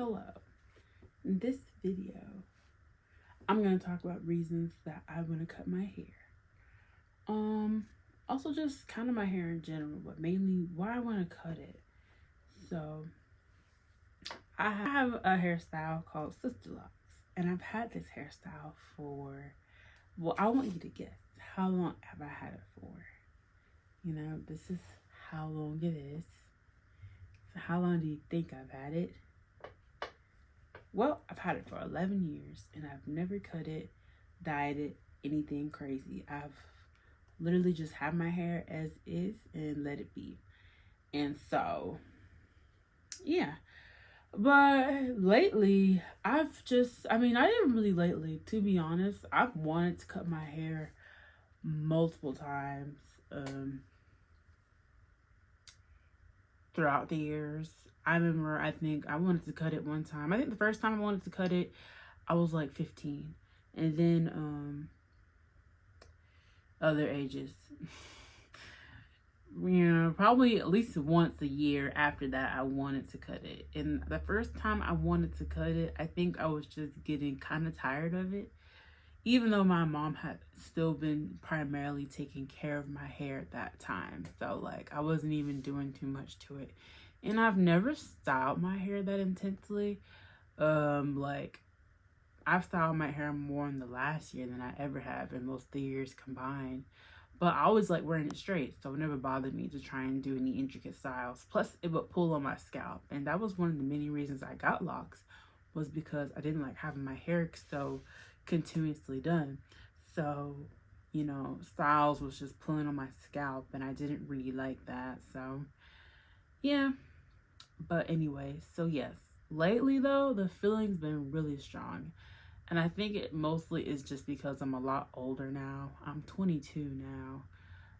Hello. In this video, I'm going to talk about reasons that I want to cut my hair. Also just kind of my hair in general, but mainly why I want to cut it. So, I have a hairstyle called Sister Locs, and I've had this hairstyle for, well, I want you to guess, how long have I had it for? You know, this is how long it is. So how long do you think I've had it? Well, I've had it for 11 years and I've never cut it, dyed it, anything crazy. I've literally just had my hair as is and let it be. And so, yeah. But lately, I didn't really lately, to be honest. I've wanted to cut my hair multiple times throughout the years. I think I wanted to cut it one time. I think the first time I wanted to cut it, I was like 15. And then other ages. Probably at least once a year after that I wanted to cut it. And the first time I wanted to cut it, I think I was just getting kind of tired of it. Even though my mom had still been primarily taking care of my hair at that time. So like I wasn't even doing too much to it. And I've never styled my hair that intensely. Like I've styled my hair more in the last year than I ever have in most of the years combined. But I always like wearing it straight, so it never bothered me to try and do any intricate styles. Plus, it would pull on my scalp. And that was one of the many reasons I got locks, was because I didn't like having my hair so continuously done. So, styles was just pulling on my scalp, and I didn't really like that. So, yeah. But anyway, so yes. Lately, though, the feeling's been really strong. And I think it mostly is just because I'm a lot older now. I'm 22 now.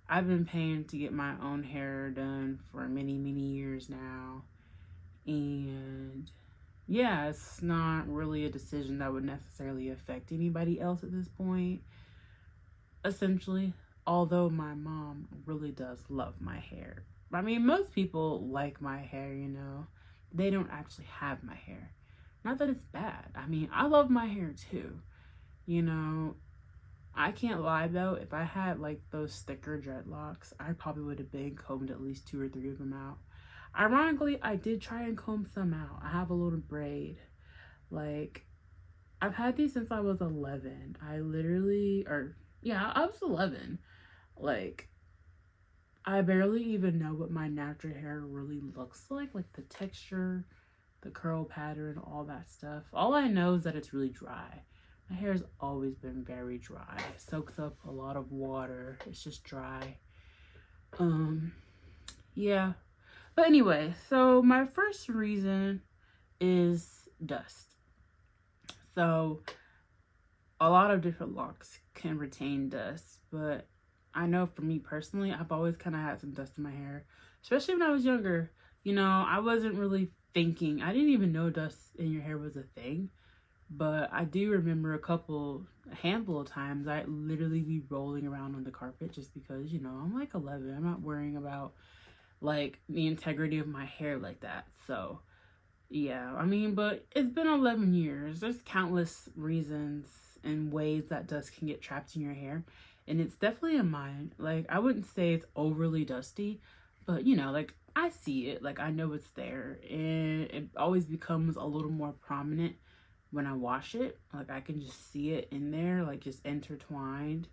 I've been paying to get my own hair done for many, many years now. And yeah, it's not really a decision that would necessarily affect anybody else at this point, essentially. Although my mom really does love my hair. I mean, most people like my hair, They don't actually have my hair. Not that it's bad. I mean, I love my hair too. I can't lie though. If I had like those thicker dreadlocks, I probably would have been combed at least 2 or 3 of them out. Ironically, I did try and comb some out. I have a little braid. Like, I've had these since I was 11. I was 11. Like, I barely even know what my natural hair really looks like the texture, the curl pattern, all that stuff. All I know is that it's really dry. My hair's always been very dry. It soaks up a lot of water. It's just dry. Yeah. But anyway, so my first reason is dust. So a lot of different locks can retain dust, but I know for me personally, I've always kind of had some dust in my hair, especially when I was younger. I wasn't really thinking. I didn't even know dust in your hair was a thing. But I do remember a handful of times I'd literally be rolling around on the carpet just because, I'm like 11. I'm not worrying about like the integrity of my hair like that. So yeah, but it's been 11 years. There's countless reasons and ways that dust can get trapped in your hair. And it's definitely in mine. Like, I wouldn't say it's overly dusty, but like I see it, like I know it's there, and it always becomes a little more prominent when I wash it. Like I can just see it in there, like just intertwined,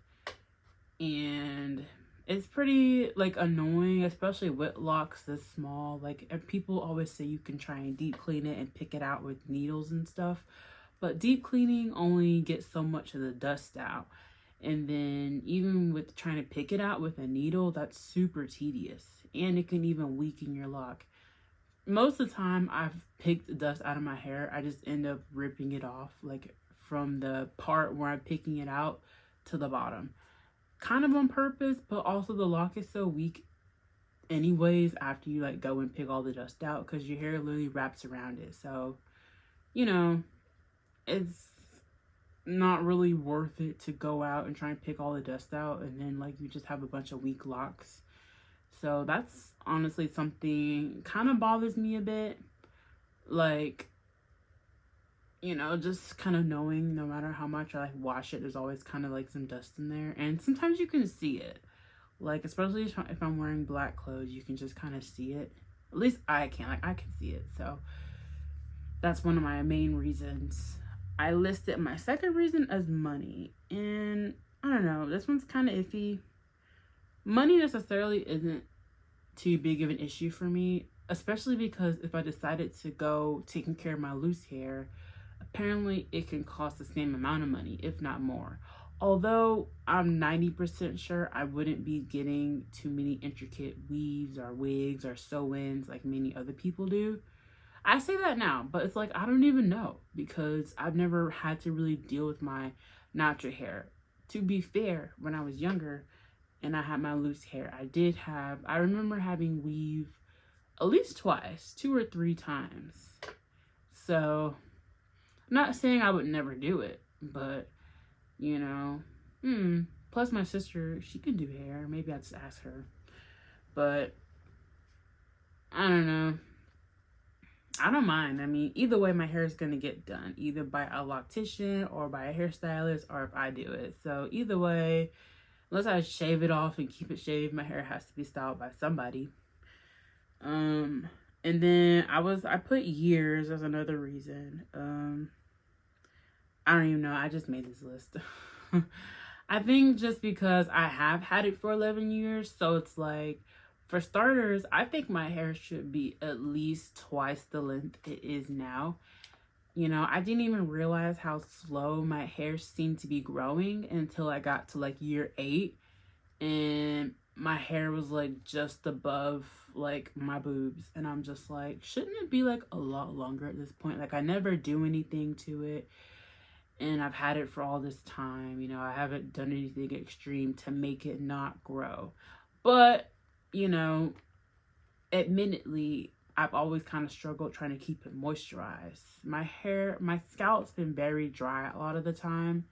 and it's pretty like annoying, especially with locks this small. Like people always say you can try and deep clean it and pick it out with needles and stuff, but deep cleaning only gets so much of the dust out. And then even with trying to pick it out with a needle, that's super tedious. And it can even weaken your lock. Most of the time I've picked dust out of my hair, I just end up ripping it off, like from the part where I'm picking it out to the bottom. Kind of on purpose, but also the lock is so weak anyways after you like go and pick all the dust out, because your hair literally wraps around it. So, it's not really worth it to go out and try and pick all the dust out, and then like you just have a bunch of weak locks. So that's honestly something kind of bothers me a bit. Like, you know, just kind of knowing no matter how much I like wash it, there's always kind of like some dust in there. And sometimes you can see it. Like, especially if I'm wearing black clothes, you can just kind of see it. At least I can. Like, I can see it. So that's one of my main reasons. I listed my second reason as money. And I don't know, this one's kind of iffy. Money necessarily isn't too big of an issue for me, especially because if I decided to go taking care of my loose hair, apparently it can cost the same amount of money, if not more. Although I'm 90% sure I wouldn't be getting too many intricate weaves or wigs or sew-ins like many other people do. I say that now, but it's like I don't even know because I've never had to really deal with my natural hair. To be fair, when I was younger and I had my loose hair, I remember having weave at least twice, 2 or 3 times. So I'm not saying I would never do it, but you know, plus my sister, she can do hair. Maybe I'll just ask her. But I don't know. I don't mind. I mean, either way, my hair is going to get done, either by a loctician or by a hairstylist, or if I do it. So either way, unless I shave it off and keep it shaved, my hair has to be styled by somebody. And then I put years as another reason. I don't even know. I just made this list. I think just because I have had it for 11 years, so it's like, for starters, I think my hair should be at least twice the length it is now. You know, I didn't even realize how slow my hair seemed to be growing until I got to like year 8. And my hair was like just above like my boobs. And I'm just like, shouldn't it be like a lot longer at this point? Like I never do anything to it. And I've had it for all this time. You know, I haven't done anything extreme to make it not grow. But you know, admittedly, I've always kind of struggled trying to keep it moisturized. My scalp's been very dry a lot of the time,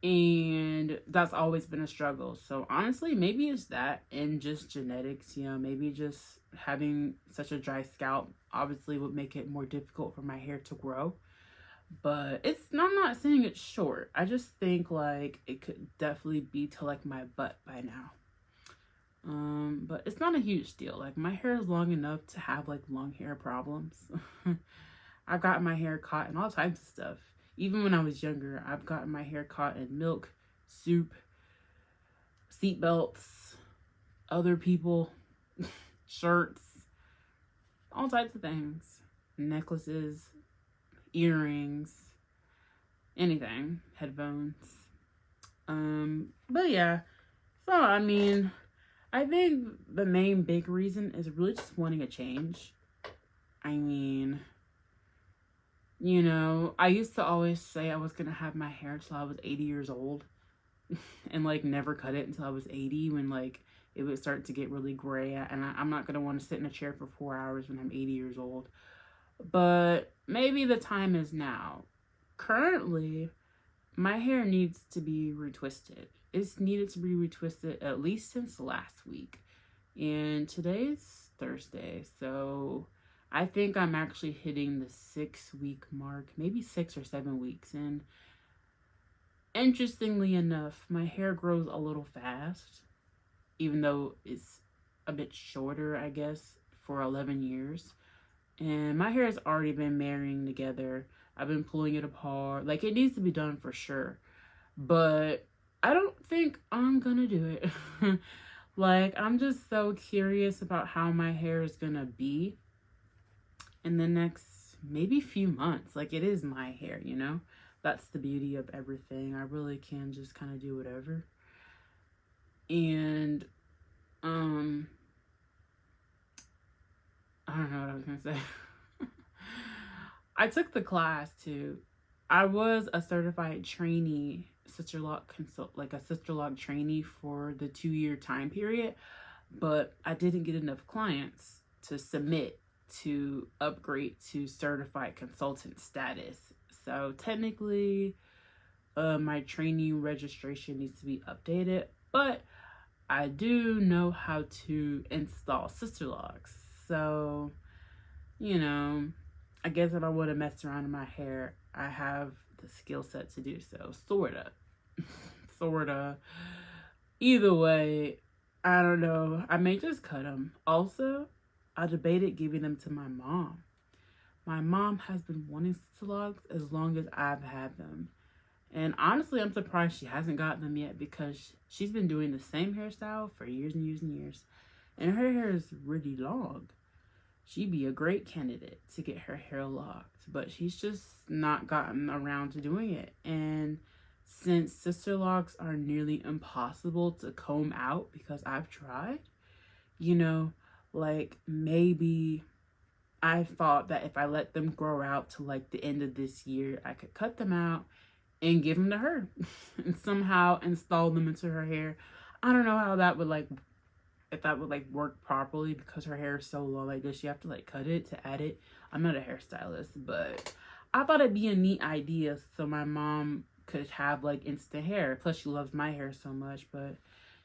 and that's always been a struggle. So honestly, maybe it's that and just genetics, you know, maybe just having such a dry scalp obviously would make it more difficult for my hair to grow. But I'm not saying it's short. I just think like it could definitely be to like my butt by now. But it's not a huge deal. Like my hair is long enough to have like long hair problems. I've gotten my hair caught in all types of stuff. Even when I was younger, I've gotten my hair caught in milk, soup, seat belts, other people, shirts, all types of things. Necklaces, earrings, anything, headphones. But yeah. So I mean, I think the main big reason is really just wanting a change. I mean, you know, I used to always say I was going to have my hair until I was 80 years old and like never cut it until I was 80 when like it would start to get really gray. And I'm not going to want to sit in a chair for 4 hours when I'm 80 years old. But maybe the time is now. Currently, my hair needs to be retwisted. It's needed to be retwisted at least since last week. And today's Thursday. So I think I'm actually hitting the 6-week mark, maybe 6 or 7 weeks. And interestingly enough, my hair grows a little fast, even though it's a bit shorter, I guess, for 11 years. And my hair has already been marrying together. I've been pulling it apart. Like, it needs to be done for sure. But I don't think I'm gonna do it. Like, I'm just so curious about how my hair is gonna be in the next maybe few months. Like, it is my hair, you know? That's the beauty of everything. I really can just kind of do whatever. And, I don't know what I was gonna say. I took the class too. I was a certified trainee, sister lock like a sister lock trainee for the 2-year time period, but I didn't get enough clients to submit to upgrade to certified consultant status. So technically, my trainee registration needs to be updated, but I do know how to install sister locks. So, you know, I guess if I would have messed around in my hair, I have the skill set to do so. Sorta. Sorta. Either way, I don't know. I may just cut them. Also, I debated giving them to my mom. My mom has been wanting locs as long as I've had them. And honestly, I'm surprised she hasn't gotten them yet because she's been doing the same hairstyle for years and years and years. And her hair is really long. She'd be a great candidate to get her hair locked, but she's just not gotten around to doing it. And since sister locks are nearly impossible to comb out because I've tried, you know, like maybe I thought that if I let them grow out to like the end of this year, I could cut them out and give them to her and somehow install them into her hair. I don't know how that would like, if that would like work properly because her hair is so long. Like, does she have to like cut it to add it? I'm not a hairstylist, but I thought it'd be a neat idea so my mom could have like instant hair. Plus she loves my hair so much, but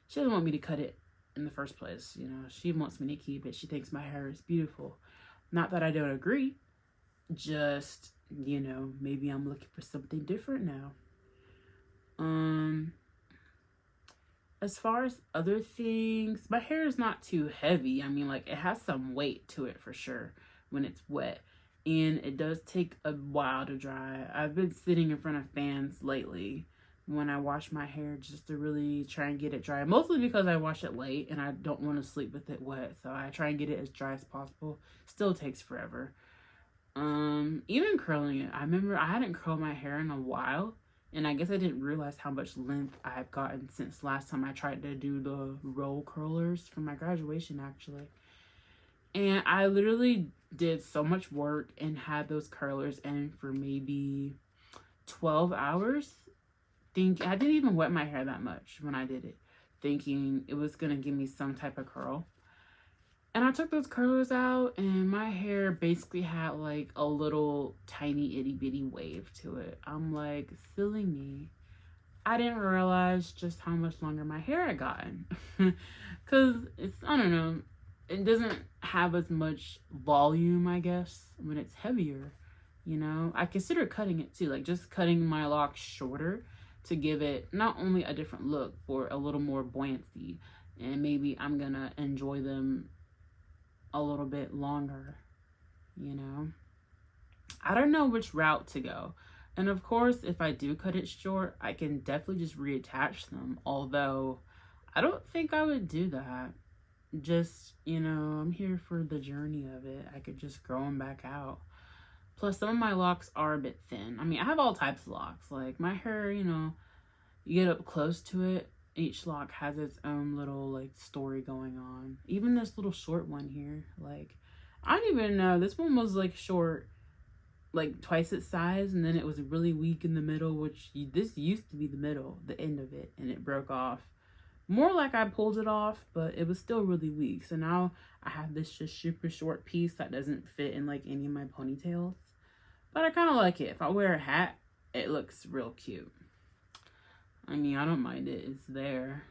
she doesn't want me to cut it in the first place. You know, she wants me to keep it. She thinks my hair is beautiful. Not that I don't agree, just, you know, maybe I'm looking for something different now. As far as other things, my hair is not too heavy. I mean, like, it has some weight to it for sure when it's wet. And it does take a while to dry. I've been sitting in front of fans lately when I wash my hair just to really try and get it dry. Mostly because I wash it late and I don't want to sleep with it wet. So I try and get it as dry as possible. Still takes forever. Even curling it. I remember I hadn't curled my hair in a while. And I guess I didn't realize how much length I've gotten since last time I tried to do the roll curlers for my graduation, actually. And I literally did so much work and had those curlers in for maybe 12 hours. I didn't even wet my hair that much when I did it, thinking it was going to give me some type of curl. And I took those curlers out and my hair basically had like a little tiny itty bitty wave to it. I'm like, silly me. I didn't realize just how much longer my hair had gotten. Because it's, I don't know, it doesn't have as much volume, I guess, when it's heavier. You know, I consider cutting it too, like just cutting my locks shorter to give it not only a different look, but a little more buoyancy. And maybe I'm gonna enjoy them a little bit longer, you know. I don't know which route to go. And of course, if I do cut it short, I can definitely just reattach them. Although, I don't think I would do that. Just, you know, I'm here for the journey of it. I could just grow them back out. Plus, some of my locks are a bit thin. I mean, I have all types of locks. Like, my hair, you know, you get up close to it, each lock has its own little like story going on. Even this little short one here, like, I don't even know, this one was like short, like twice its size, and then it was really weak in the middle, which this used to be the middle, the end of it, and it broke off. More like I pulled it off, but it was still really weak. So now I have this just super short piece that doesn't fit in like any of my ponytails, but I kind of like it. If I wear a hat, it looks real cute. I mean, I don't mind it. It's there.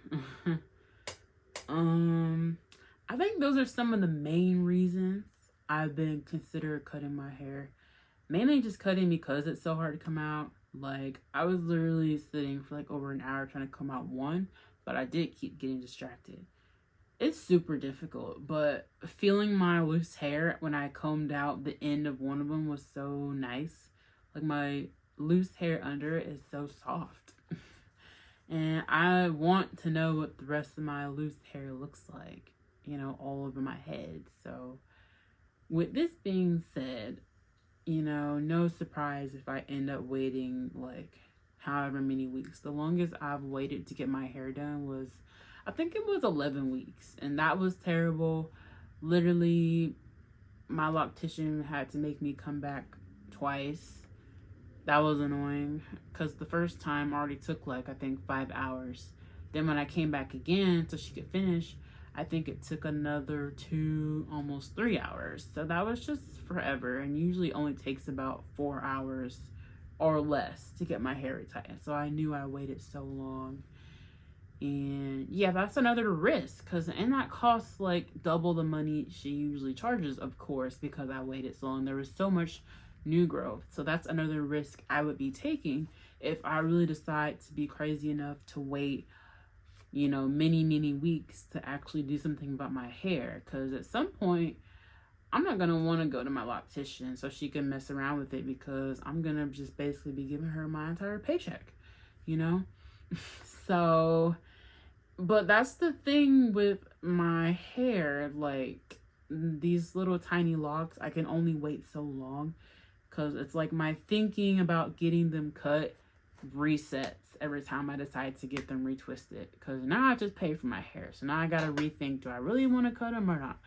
I think those are some of the main reasons I've been considered cutting my hair. Mainly just cutting because it's so hard to come out. Like, I was literally sitting for like over an hour trying to come out one, but I did keep getting distracted. It's super difficult, but feeling my loose hair when I combed out the end of one of them was so nice. Like, my loose hair under it is so soft. And I want to know what the rest of my loose hair looks like, you know, all over my head. So with this being said, you know, no surprise if I end up waiting like however many weeks. The longest I've waited to get my hair done was, I think it was 11 weeks. And that was terrible. Literally, my loctician had to make me come back twice. That was annoying because the first time already took like, I think 5 hours. Then when I came back again so she could finish, I think it took another 2, almost 3 hours. So that was just forever, and usually only takes about 4 hours or less to get my hair retightened. So I knew I waited so long. And yeah, that's another risk, and that costs like double the money she usually charges, of course, because I waited so long. There was so much new growth. So that's another risk I would be taking if I really decide to be crazy enough to wait, you know, many weeks to actually do something about my hair. Because at some point, I'm not going to want to go to my loctician so she can mess around with it, because I'm going to just basically be giving her my entire paycheck, you know? So, but that's the thing with my hair. Like, these little tiny locks, I can only wait so long, because it's like my thinking about getting them cut resets every time I decide to get them retwisted, because now I just pay for my hair. So now I got to rethink, do I really want to cut them or not?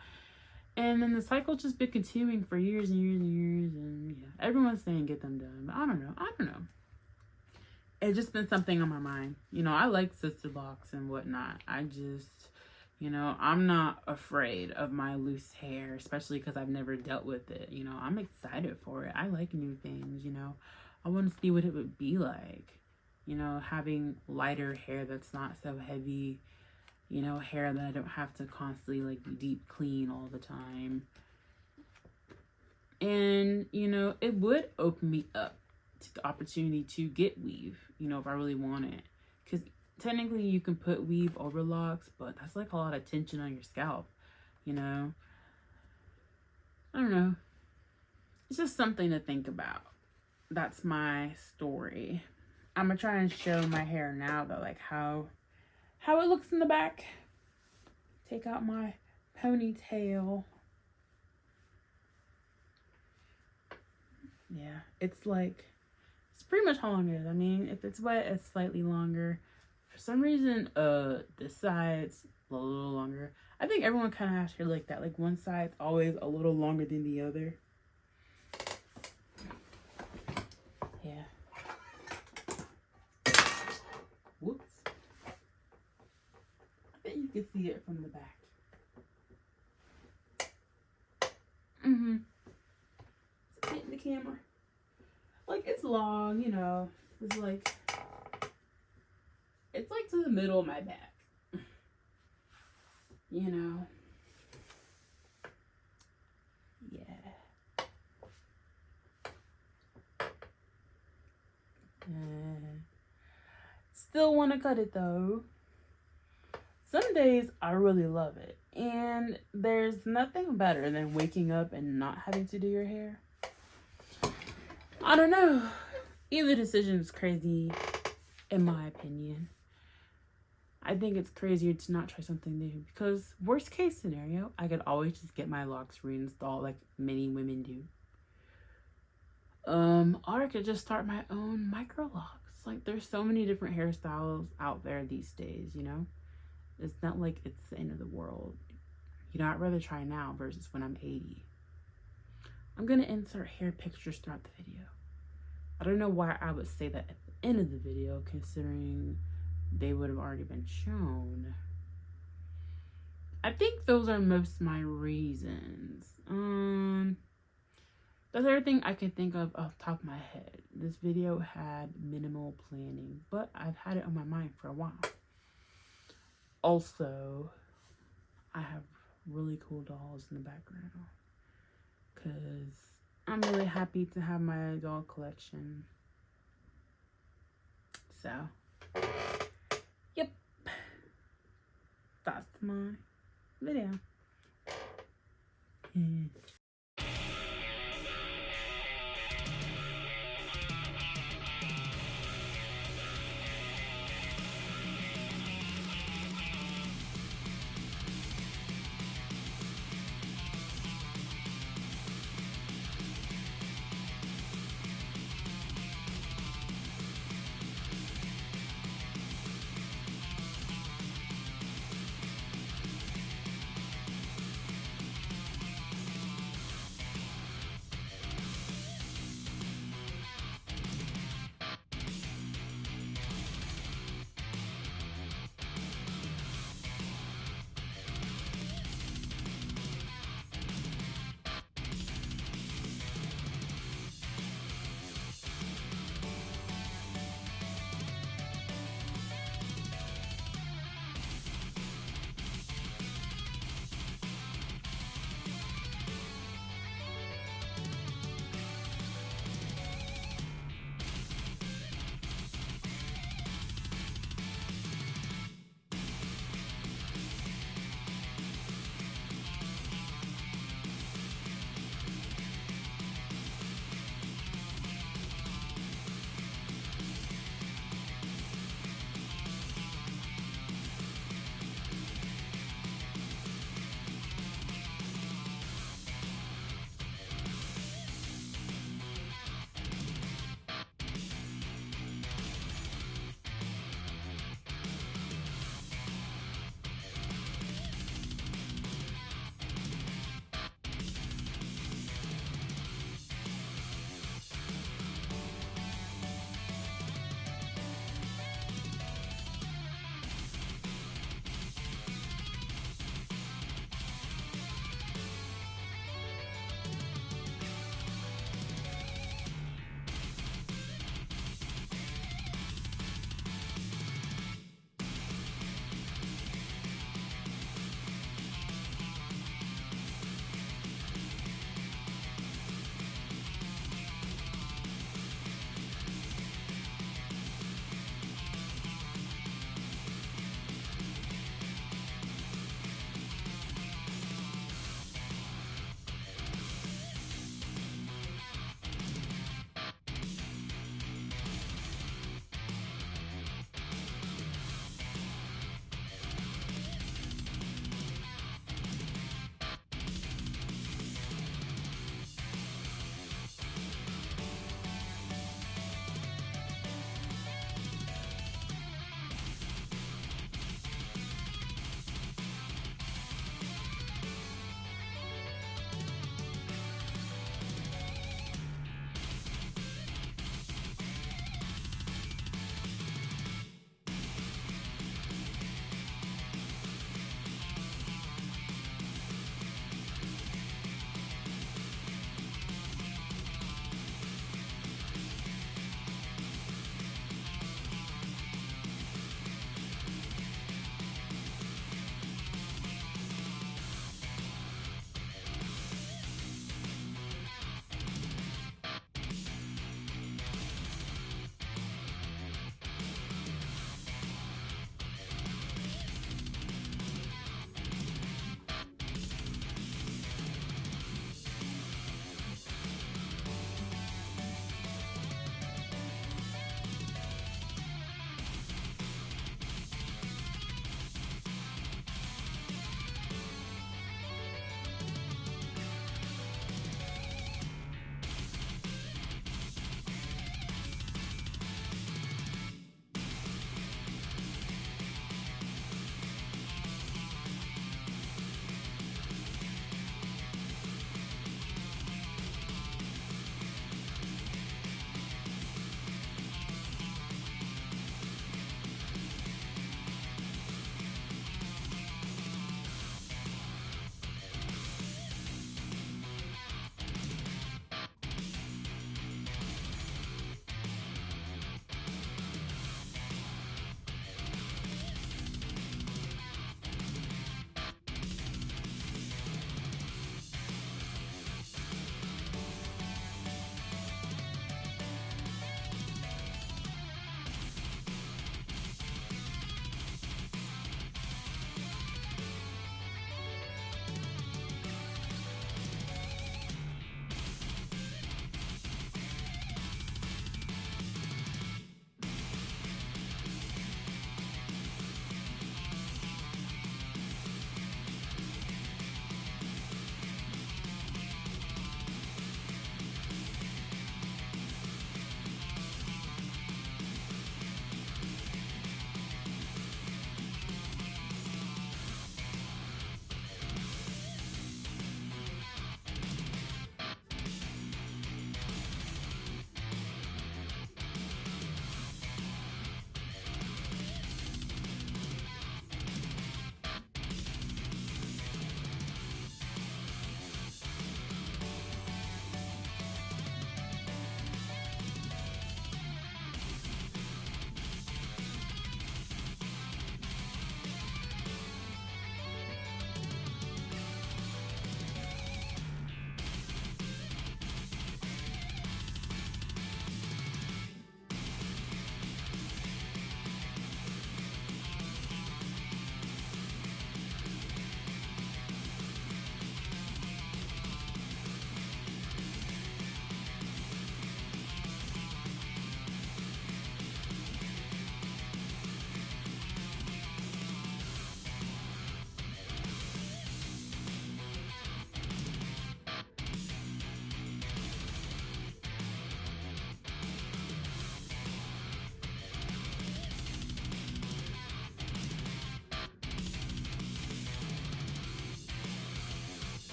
And then the cycle's just been continuing for years and years and years. And yeah, everyone's saying get them done. But I don't know. It's just been something on my mind. You know, I like sister locks and whatnot. I just, you know, I'm not afraid of my loose hair, especially because I've never dealt with it. You know, I'm excited for it. I like new things, you know. I want to see what it would be like. You know, having lighter hair that's not so heavy. You know, hair that I don't have to constantly like deep clean all the time. And, you know, it would open me up to the opportunity to get weave, you know, if I really want it. Because technically you can put weave over locks, but that's like a lot of tension on your scalp, you know. I don't know. It's just something to think about. That's my story. I'm going to try and show my hair now, though, like how it looks in the back. Take out my ponytail. Yeah, it's pretty much how long it is. I mean, if it's wet, it's slightly longer. For some reason, this side's a little longer. I think everyone kind of has hair like that. Like, one side's always a little longer than the other. Yeah. Whoops. I bet you can see it from the back. Hitting the camera. Like, it's long, you know. It's like to the middle of my back. You know. Yeah. Still want to cut it though. Some days I really love it. And there's nothing better than waking up and not having to do your hair. I don't know. Either decision is crazy, in my opinion. I think it's crazier to not try something new, because worst case scenario, I could always just get my locks reinstalled like many women do. Or I could just start my own micro locks. Like, there's so many different hairstyles out there these days, you know? It's not like it's the end of the world. You know, I'd rather try now versus when I'm 80. I'm gonna insert hair pictures throughout the video. I don't know why I would say that at the end of the video, considering they would have already been shown. I think those are most of my reasons. That's everything I can think of off the top of my head. This video had minimal planning, but I've had it on my mind for a while. Also, I have really cool dolls in the background, because I'm really happy to have my doll collection. So, yep, that's my video.